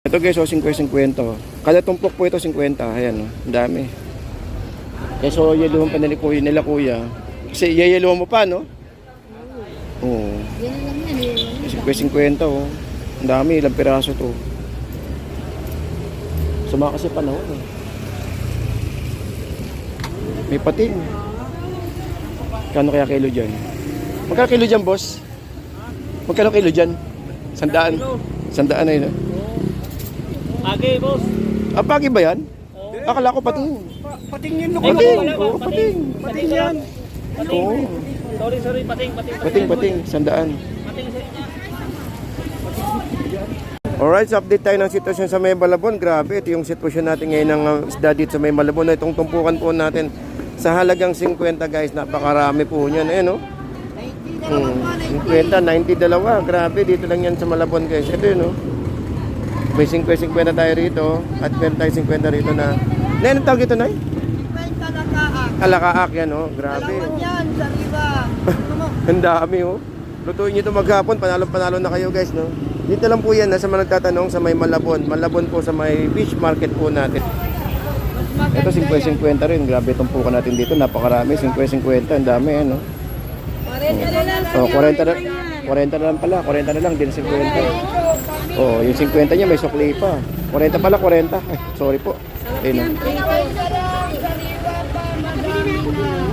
Ito guys, 50-50. Kada tumpok po ito 50. Ayan, ang dami. Kaya so, yeluhan pa nila kuya. Kasi yeluhan mo pa, no? Oo. Yan lang yan. 50-50, oh. Ang dami, ilang piraso to. Suma kasi panahon, eh. May pating. Kano kaya kilo dyan? Magkano kilo dyan, boss? Magkano kilo dyan? 100. 100 na yun, eh. Agi, boss. Ah, pagi ba yan? Akala ko pating. Pating yun. Pating, oo, pating. Pating yan. Pating. Oo. Sorry, pating. Pating, 100. Pating. Alright, so update tayo ng sitwasyon sa May Malabon. Grabe, ito yung sitwasyon natin ngayon ng isda dito sa May Malabon. Itong tumpukan po natin sa halagang 50 guys. Napakarami po niyan. Ayan, oh. 50, 90 dalawa. Grabe, dito lang yan sa Malabon guys. Ito yun, oh. May 50 tayo rito. At meron tayo 50 rito na. Anong tawag ito, Nay? 50 Alakaak. Alakaak yan, oh. Grabe. Alaman yan, sa riba. Ang dami, oh. Lutuin nyo ito maghapon. Panalo na kayo guys, no? Dito lang po yan, nasa mga nagtatanong sa May Malabon. Malabon po sa may fish market po natin. Ito 50-50 rin. Grabe itong puka natin dito. Napakarami. 50-50. Ang dami, ano? 40 na lang. Oh, 40 na lang pala. 40 na lang. Din 50. Oh, yung 50 niya may sukli pa. 40 pala, 40. Ay, sorry po. Ayun,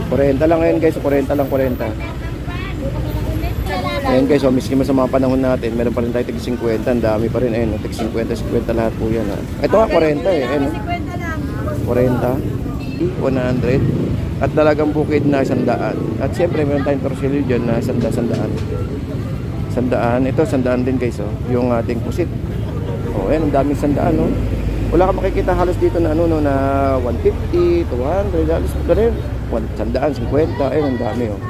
40 lang ngayon guys. 40 lang, 40. Ayan guys, so miski sa mga panahon natin, meron pa rin tayo tig 50, ang dami pa rin, ayun, tig 50 lahat po yan. Ha. Ito nga 40 eh, ayun, 40, 100, at dalagang bukid na 100. At siyempre meron tayong torsilyo dyan na 100. Ito 100 din guys, oh, yung ating pusit. Oh, ayun, ang daming 100, no? Wala ka makikita halos dito na ano, no, na 150, 200, halos pa rin, 100, 50, ayun, ang dami, oh.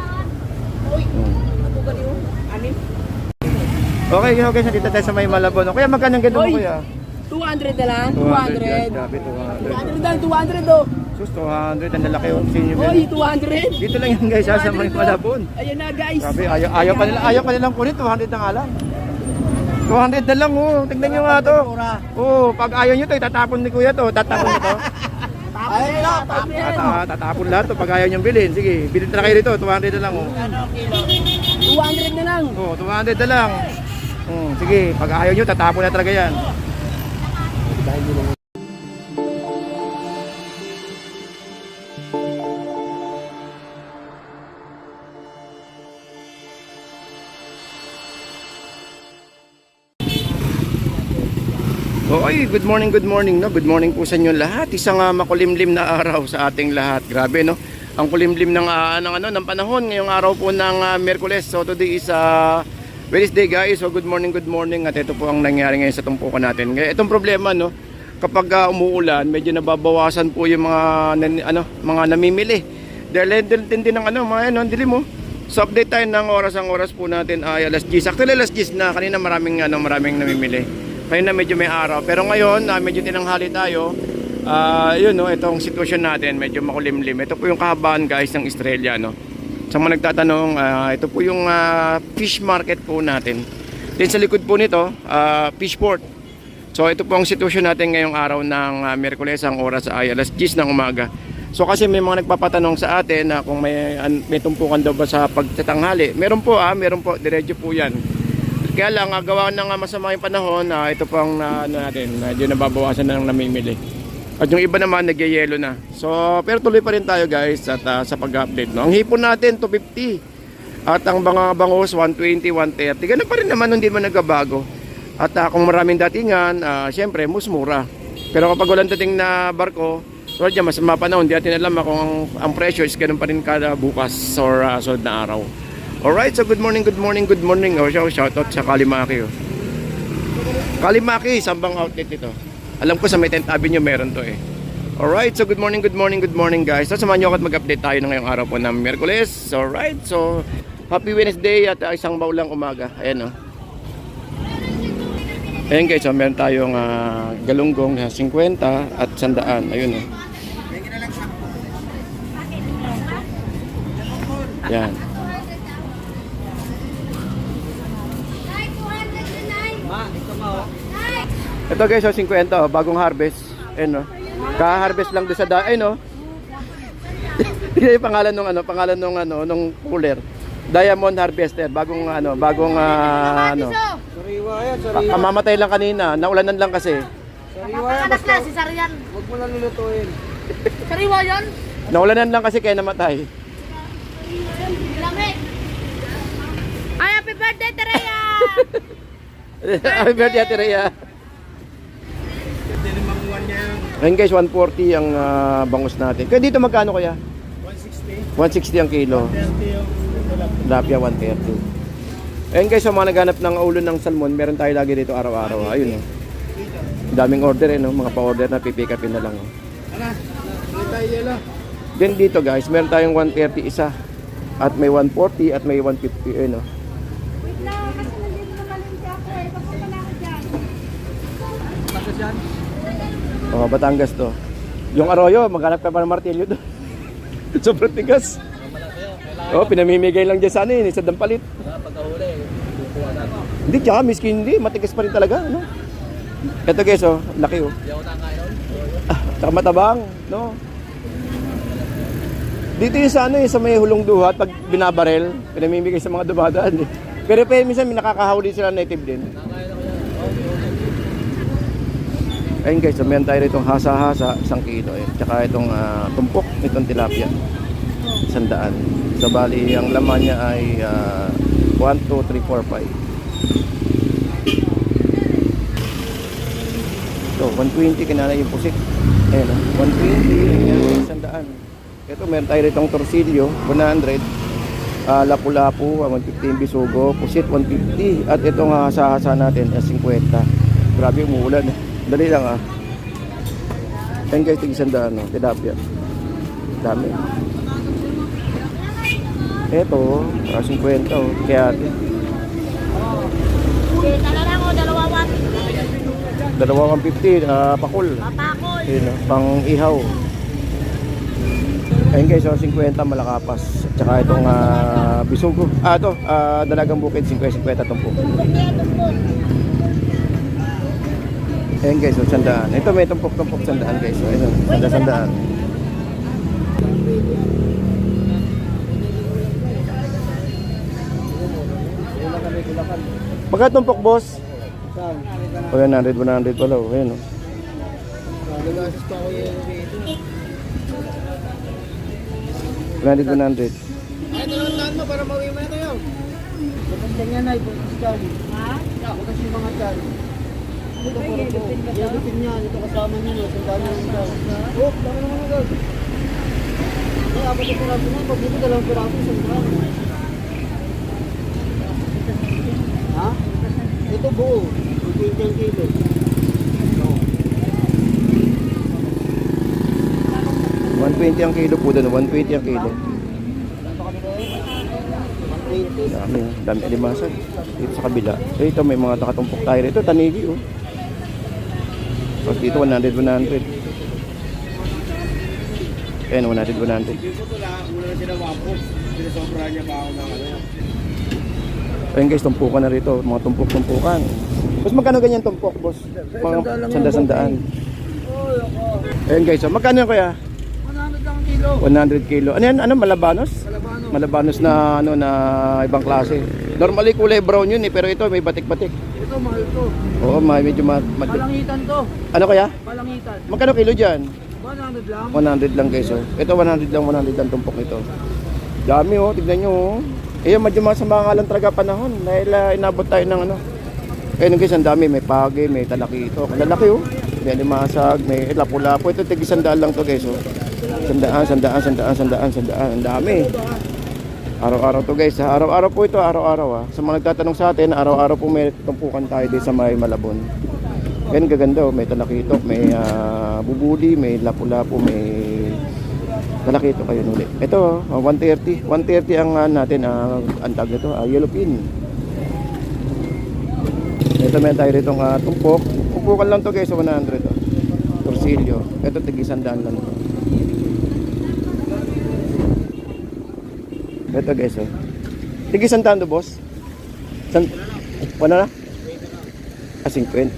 Okay, guys, nandito tayo sa May Malabon. Kuya, magkano ang ganda mo, kuya? 200 na lang. 200. Grabe, 200. 200 do. Sus, 200. Ang lalaki yung senior. Oy, 200. Dito lang yan, guys, sa May Malabon. Ayan na, guys. Grabe, ayaw pa nilang kunin. 200 na nga lang. 200 na lang, oh. Tignan nyo nga to. Oh, pag ayaw nyo to, itatapon ni kuya to. Tatapon nyo to. Ayun na, Tatapon lahat to pag ayaw nyo bilhin. Sige, bilhin na kayo rito. 200 na lang, oh. 200 na lang. Oh, 200 na lang. Sige, pag ayaw nyo, tatapon na talaga yan. Okay, good morning, no? Good morning po sa inyo lahat. Isang makulimlim na araw sa ating lahat. Grabe, no? Ang kulimlim ng ng panahon ngayong araw po ng Miyerkules. So today is Wednesday guys. So good morning. At ito po ang nangyari ngayon sa tumpukan natin. Ngayon, itong problema, no? Kapag umuulan, medyo nababawasan po yung mga namimili. Dahil din ng mga dilim mo. So update tayo ng ang oras po natin ay alas 10. Actually alas 10 na. Kanina maraming namimili. Kanina medyo may araw. Pero ngayon, medyo tinanghali tayo. Yun, no, itong sitwasyon natin, medyo makulimlim. Ito po yung kahabaan guys ng Estrella, no. Sa mga nagtatanong, ito po yung fish market po natin. Then sa likod po nito, fish port. So ito po ang sitwasyon natin ngayong araw ng Miyerkules. Ang oras ay alas 10 ng umaga. So kasi may mga nagpapatanong sa atin na kung may tumpukan daw ba sa pagtatanghali. Meron po, diretso po yan. Kaya lang, gawa ng masama yung panahon, ito pang natin, medyo nababawasan na ng namimili. At yung iba naman, nagyayelo na. So, pero tuloy pa rin tayo guys at sa pag-update. No? Ang hipon natin, 250. At ang bangus, 120, 130. Ganun pa rin naman, hindi man nagbabago. At kung maraming datingan, syempre, mas mura. Pero kapag walang dating na barko, tulad dyan, mas mapanahon, hindi natin alam kung ang presyo is ganun pa rin kada bukas or sunod na araw. Alright, so good morning. Oh, shoutout sa Kalimaki. Oh. Kalimaki, sambang outlet ito. Alam ko sa may 10th Avenue meron to eh. Alright, so good morning guys. So samahan nyo ako at mag-update tayo ng ngayong araw po ng Miyerkules. Alright, so happy Wednesday at isang baulang umaga. Ayan, oh. Ayan guys, so meron tayong galunggong na 50 at 100. Ayun, oh. Yan. Ito guys, 50, bagong harvest. Ayun, no? Ka-harvest lang doon sa ayun, no? Ito yung pangalan nung cooler. Diamond Harvester, bagong Sariwa yan, sariwa. mamatay lang kanina, naulanan lang kasi. Sariwa yan, Anak basta na si Sarian. huwag mo na lulutuin. Sariwa yun? Naulanan lang kasi kaya namatay. Lamig. Ay, happy birthday, Tereya! Happy birthday, Ate Rhea. Hindi limang uwan niya yun. Ayun guys, 140 ang bangus natin. Kaya dito magkano kaya? 160. 160 ang kilo. 30 yung Tilapia 130. Ayun guys, sa mga naghanap ng ulo ng salmon, meron tayo lagi dito araw-araw. Ayun, oh. Daming order, eh, no? Mga pa-order na pipick upin na lang. Oh. Ano? Hindi tayo yelo. Then dito guys, meron tayong 130 isa. At may 140 at may 150. Ayun, oh. Wait lang, kasi nandito na malinti ako eh. Papunta na ako dyan. Tapos yan? Oh, Batangas to. Yung arroyo, maghanap ka pa ng martilyo doon. Sobrang tigas. Oh, pinamimigay lang dyan sa sa Dampalit. Pagkahuli, kukuha natin. Hindi, tsaka miskin hindi. Matigas pa rin talaga, no? Ito guys, oh. Laki, oh. Hindi ako nakain nun. Tsaka matabang, no? Dito yung sa sa may hulong duhat, pag binabarel, pinamimigay sa mga dumadaan, eh. Pero minsan may nakakahuli sila native din. Nakain ako yan. Ayun guys, meron tayo rito hasa-hasa, 1 kilo, eh. Tsaka itong tumpok, itong tilapia. 100. So bali, ang laman niya ay 1, 2, 3, 4, 5. So, 120 kinala yung pusit. Ayan, 120, yan, 100. Ito, meron tayo ritong torsilyo, 100. Lapu-lapu, 150 bisugo, pusit 150. At itong hasa-hasa natin, 50. Grabe, umuulan. Dali lang, ah. Ayan guys, tig-100, no? Tilapia. Dami. Ito, 50, oh. Kaya ate. Tala lang ako, dalawa 250, pakul. Papakol. Ayun, pang ihaw. Ayun guys, 50 malakapas. At saka itong bisugo. Ito, dalagang bukid, 50 tumpok. Tumpok niya, tumpok. Ayun guys, 100. Ito may tumpok-tumpok 100 guys. Ayun, 100. Magkano tumpok, boss? Saan? 100 pala. Oh. Ayun, oh. Nagasis pa ako yung rito. 100. Ay, talaan mo para mawin mo na tayo. Maganda nga na, ibukas dyan. Ha? Bukas yung mga dyan. Ito para po. Yagutin niya. Ito kasama niya. Sundaan niya yung dyan. Oh, dami naman agad. Ay, apat yung piraso na. Pag dito, 2 piraso. Sundaan. Ha? Ito buo. 20 ang kilo. 120 ang kilo po doon, 120 ang kilo. Dami, dami alimasan. Dito sa kabila. So ito may mga nakatumpok tayo rito, tanigi, oh. Tapos dito 100. Ayan, 100. Hindi ko ito lang. Una na sila wapo. Sinasobra niya pa ako ng ano. Ayun guys, tumpukan na rito, mga tumpok-tumpukan. Boss, magkano ganyan tumpok, boss? Mga sandaan. Ayun guys, so magkano yan kuya? 100 lang ang kilo. 100 kilo. Ano yan? Ano, malabanos? Malabano. Malabanos na na ibang klase. Normally kulay brown yun, pero ito may batik-batik. Ito mahal to. Oo, medyo Palangitan to. Ano kaya? Palangitan. Magkano kilo dyan? 100 lang. 100 lang guys, oh. Ito 100 lang tumpok nito. Dami, oh, tignan nyo, oh. Eh, medyo masama nga lang talaga panahon dahil inabot tayo ng ano. Ayun guys, ang dami, may pagi, may talakito. Lalaki, oh. May alimasag, may lapu-lapu. Ito tig 100 lang to guys, oh. 100. Ang dami. Araw-araw to guys, ha? Araw-araw po ito, araw-araw, ha? Sa mga nagtatanong sa atin, araw-araw po may tumpukan tayo dito sa may Malabon. Yan gaganda, oh. May talakitok, may bubuli, may lapu-lapu, may talakito kayo ulit. Ito, 130. 130 ang natin, ang tag nito, yellow pin. Ito meron tayo rito tumpok. Tumpukan lang to guys, 100. Oh. Torsilyo. Ito, tig-100 lang to. Ito guys, oh. Tig-100 to, boss? Wala na? 50?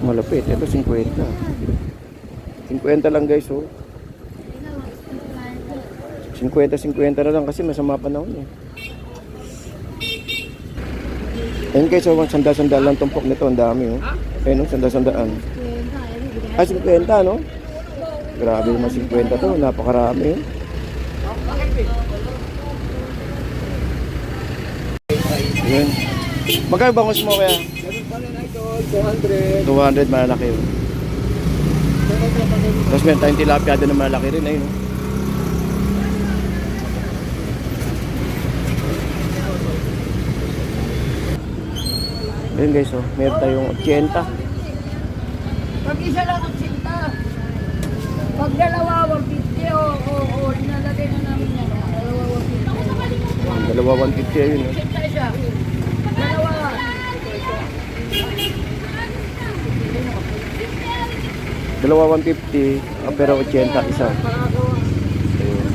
Malapit. Ito 50. 50 lang guys, oh. 50 na lang kasi masama panahon eh. Ayun guys, oh, sanda-sanda lang tumpok nito, ang dami oh. Ayun, oh, sanda-sandaan. Ah, 50 no? Grabe naman 50 to, napakarami oh. Ayun. Magkano bangus mo kaya? 200 malaki oh. Tapos meron tayong tilapia doon na malaki rin, ayun oh. Ayun guys, oh, meron tayong 80. Pag isa lang ang sinta. Pag dalawa, 150 o nilalagay na namin yan. Dalawa, 150. Dalawa 150 ayun oh. Sinta isa. Dalawa. Dalawa 150, pero 80 isa. Ayun.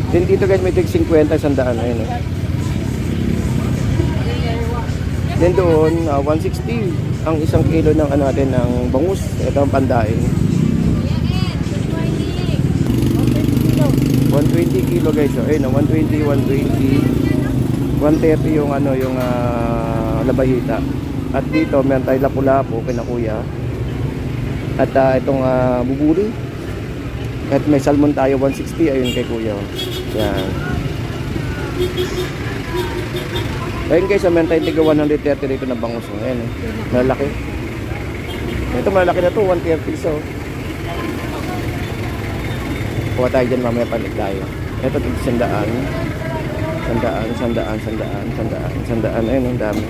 Then dito guys, may tig 50, 100, ayun oh. Then doon, 160 ang isang kilo ng ano natin ng bangus. Ito ang pandaing. 120 kilo guys. So, ayun, 120, 130 yung ano, yung labahita. At dito, meron tayo lapu-lapu kina kuya. At itong buburi. At may salmon tayo 160, ayun kay kuya. Yan. Ayun guys, meron tayong tiga 130 rito na bangus. Ayan, malaki. Ito malaki na to, 130 so. Kuha tayo dyan, mamaya palit tayo. Ito tig 100. 100. Ayun, ang dami.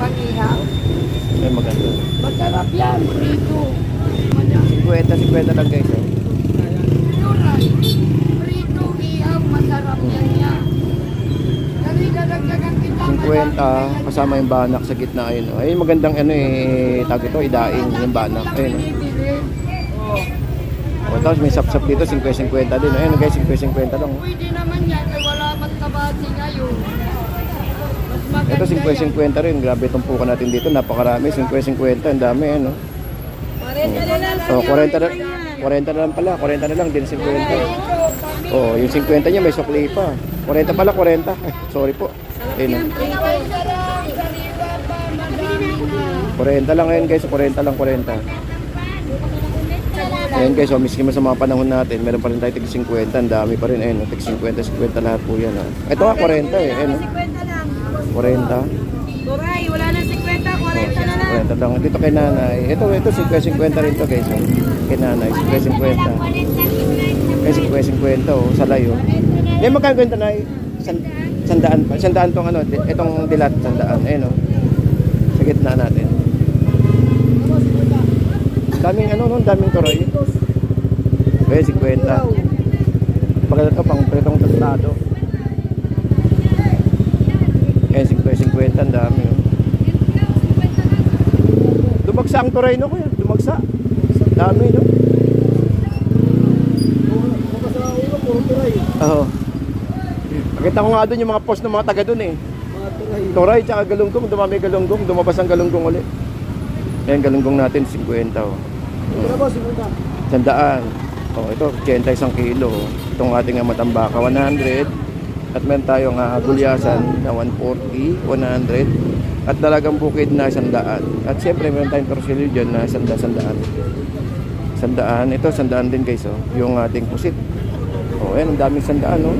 Pag-ihaw. Ayun, maganda. Masarap yan, prito. 50 lang guys. Oh. Prito, ihaw, masarap yan yan. Dali dadagdagan kita. 50 kasama yung banak sa gitna ayun. Oh. Ayun magandang ano eh, tawag ito, idaing yung banak. Ayun. Oh. Tapos may sapsap dito 50 din. Ayun guys, 50 lang. Oh. Pwede naman yan, ay wala magtabati ngayon. Mas Ito maganda 50 rin. Grabe tumpukan natin dito. Napakarami. 50, ang dami ano. 40 na lang. Oh, 40 na lang pala. 40 na lang din 50. Oh, yung 50 niya may sukli pa. 40 pala, 40. Ay, sorry po. Ayun. Oh. 40 lang ngayon guys. 40 lang, 40. Ayun guys, oh, miski mo sa mga panahon natin, meron pa rin tayo tig 50, ang dami pa rin, ayun, tig 50 lahat po yan. Oh. Ito nga 40 eh, ayun. 40. Turay, wala na 50, 40 na lang. 40 lang. Dito kay nanay. Ito 50 rin to guys. Oh. Kay nanay, 50. Kay 50 oh, sa layo. May magkano ganito na sandaan pa. Sandaan tong ano, itong dilat, sandaan. Ayun oh. Sa gitna natin. Daming ano noon, daming turoy. Kaya 50. Pagkala ito pang pretong tostado. Kaya 50, ang dami. Oh. Dumagsa ang turay no kuya, dumagsa. Dami no. Oo. Nakita ko nga doon yung mga post ng mga taga doon eh. Turay tsaka galunggong, dumami galunggong, dumabas ang galunggong ulit. Ayan galunggong natin 50 oh. Sandaan. Oh, ito 80 isang kilo. Itong ating matambaka 100. At meron tayong gulyasan na 140, 100. At dalagang bukid na 100. At siyempre meron tayong torsilyo dyan na 100. Ito 100 din guys oh. Yung ating pusit. Oh, ayan ang daming 100 no.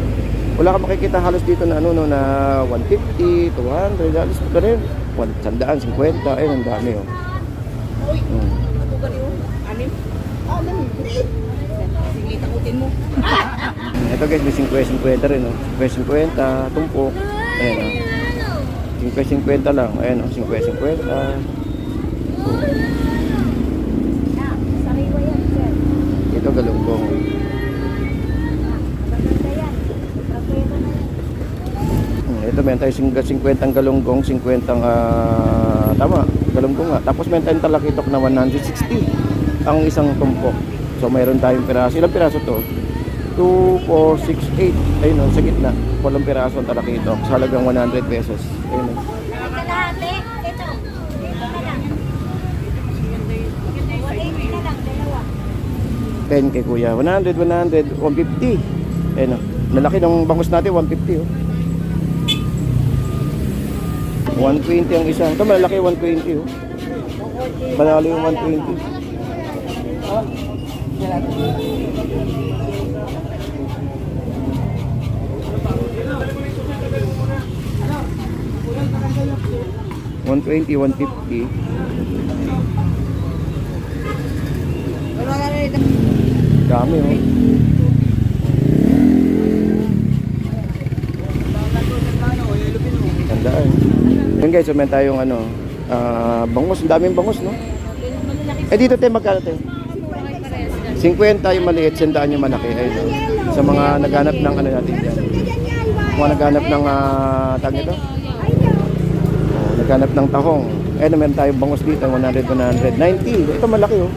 Wala ka makikita halos dito na ano no, na 150, 200, halos pa rin. 100, 50, ayun ang dami oh. Sige, takutin mo. Ito guys, may 50 rin oh. 50, tumpok. Ayan oh. 50 lang. Ayan oh, 50. Sariwa yan, sir. Ito galunggong. Maganda yan. Rapero na yan. Ito meron tayo 50 ang galunggong, 50 ang tama, galunggong nga. Tapos meron tayong talakitok na 160 ang isang tumpok. So mayroon tayong piraso. Ilang piraso to? 2, 4, 6, 8. Ayun o, sa gitna. Walang piraso ang talakitok. Sa halagang 100 pesos. Ayun o. 10 kay kuya. 100, 100, 150. Ayun, oh. Nalaki ng bangus natin, 150, oh. 120 ang isa. Ito malaki, 120, oh. Panalo yung 120. $120, $150. Dami, oh. Tandaan. Yun guys, so meron tayong bangus. Ang daming bangus, no? Eh dito tayo magkano tayo? 50 yung maliit, 100 yung malaki. Ayun, no? Sa mga naghanap ng ano natin dyan. Mga naghanap ng tag nito? Naghanap ng tahong. Eh, meron tayong bangus dito, 100, 100, 90. Ito malaki, oh.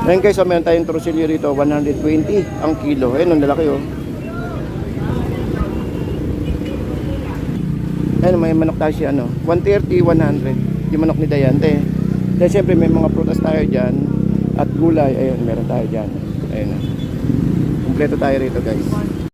Ngayon guys, so meron tayong trosilyo rito, 120 ang kilo. Ayun, ang lalaki, oh. Ayun, may manok tayo siya, 130, 100. Yung manok ni Dayante. Dahil siyempre may mga prutas tayo dyan. At gulay, ayun, meron tayo dyan. Ayun, kumpleto tayo rito guys.